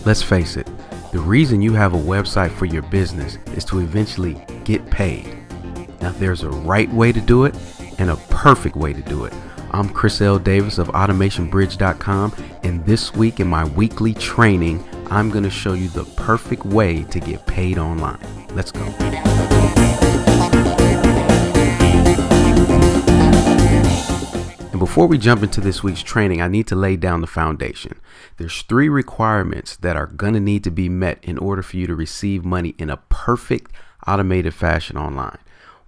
Let's face it, the reason you have a website for your business is to eventually get paid. Now, there's a right way to do it and a perfect way to do it. I'm Chris L. Davis of AutomationBridge.com, and this week in my weekly training, I'm going to show you the perfect way to get paid online. Let's go. And before we jump into this week's training, I need to lay down the foundation. There's 3 requirements that are going to need to be met in order for you to receive money in a perfect automated fashion online.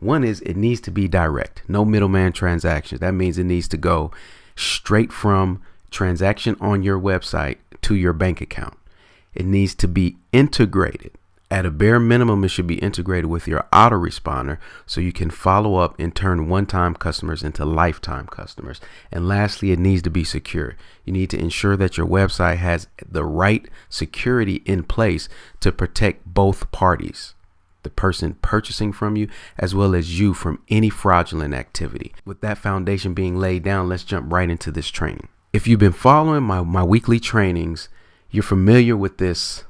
One is it needs to be direct, no middleman transactions. That means it needs to go straight from transaction on your website to your bank account. It needs to be integrated. At a bare minimum, it should be integrated with your autoresponder so you can follow up and turn one-time customers into lifetime customers. And lastly, it needs to be secure. You need to ensure that your website has the right security in place to protect both parties, the person purchasing from you as well as you, from any fraudulent activity. With that foundation being laid down, let's jump right into this training. If you've been following my weekly trainings, you're familiar with this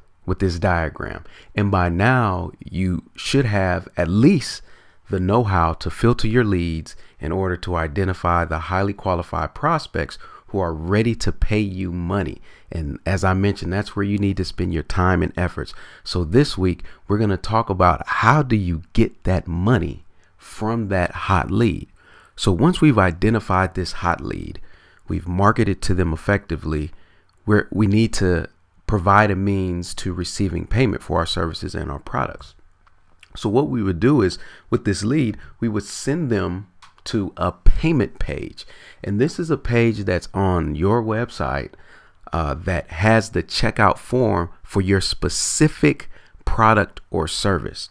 diagram, and by now you should have at least the know-how to filter your leads in order to identify the highly qualified prospects who are ready to pay you money. And as I mentioned, that's where you need to spend your time and efforts. So this week we're going to talk about how do you get that money from that hot lead. So once we've identified this hot lead, we've marketed to them effectively, we need to provide a means to receiving payment for our services and our products. So what we would do is, with this lead, we would send them to a payment page. And this is a page that's on your website that has the checkout form for your specific product or service.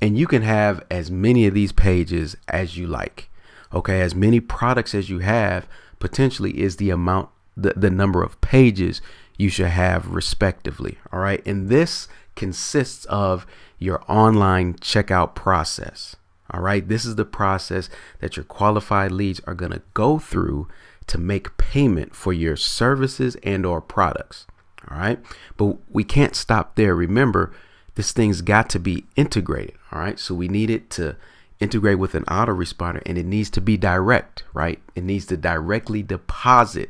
And you can have as many of these pages as you like. Okay, as many products as you have potentially is the amount, the number of pages you should have respectively. All right. And this consists of your online checkout process. All right. This is the process that your qualified leads are going to go through to make payment for your services and or products. All right. But we can't stop there. Remember, this thing's got to be integrated. All right. So we need it to integrate with an autoresponder, and it needs to be direct, right? It needs to directly deposit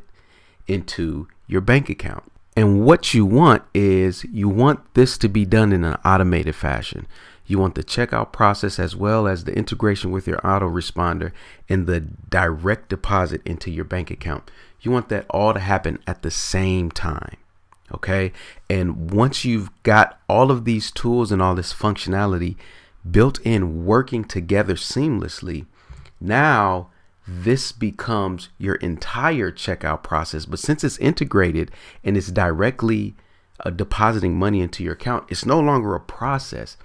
into your bank account. And what you want is you want this to be done in an automated fashion. You want the checkout process as well as the integration with your autoresponder and the direct deposit into your bank account. You want that all to happen at the same time. Okay. And once you've got all of these tools and all this functionality built in, working together seamlessly, now this becomes your entire checkout process. But since it's integrated and it's directly depositing money into your account, it's no longer a process.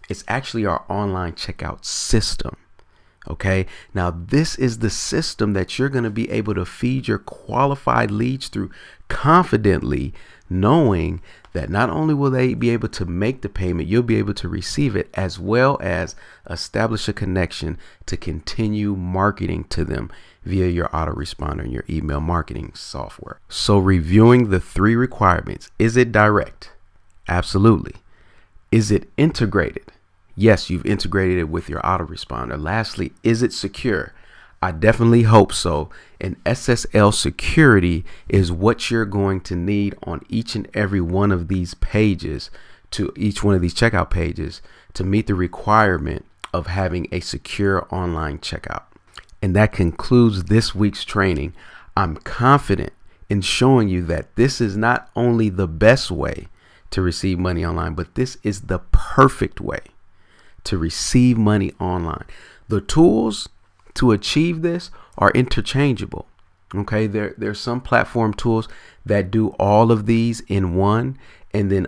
It's actually our online checkout system. Okay. Now, this is the system that you're going to be able to feed your qualified leads through confidently, knowing that not only will they be able to make the payment, you'll be able to receive it, as well as establish a connection to continue marketing to them via your autoresponder and your email marketing software. So reviewing the 3 requirements: is it direct? Absolutely. Is it integrated? Yes, you've integrated it with your autoresponder. Lastly, is it secure? I definitely hope so. And SSL security is what you're going to need on each and every one of these pages, to each one of these checkout pages, to meet the requirement of having a secure online checkout. And that concludes this week's training. I'm confident in showing you that this is not only the best way to receive money online, but this is the perfect way to receive money online. The tools to achieve this are interchangeable. Okay, there's some platform tools that do all of these in one, and then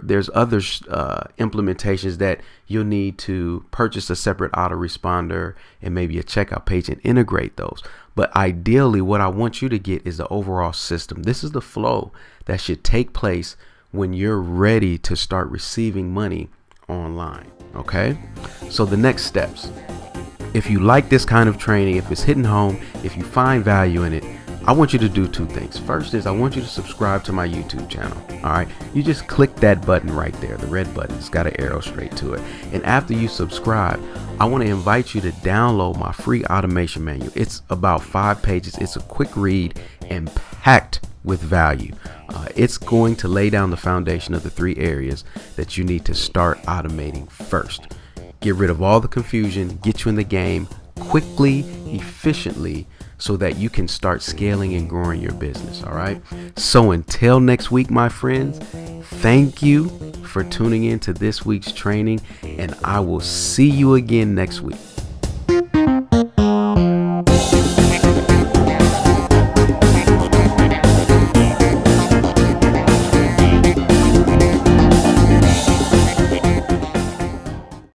there's other implementations that you'll need to purchase a separate autoresponder and maybe a checkout page and integrate those. But ideally, what I want you to get is the overall system. This is the flow that should take place when you're ready to start receiving money online. Okay, so the next steps. If you like this kind of training, if it's hitting home, if you find value in it, I want you to do two things. First is I want you to subscribe to my YouTube channel. All right. You just click that button right there, the red button. It's got an arrow straight to it. And after you subscribe, I want to invite you to download my free automation manual. It's about 5 pages. It's a quick read and packed with value. It's going to lay down the foundation of the 3 areas that you need to start automating first. Get rid of all the confusion, get you in the game quickly, efficiently, so that you can start scaling and growing your business. All right. So until next week, my friends, thank you for tuning in to this week's training, and I will see you again next week.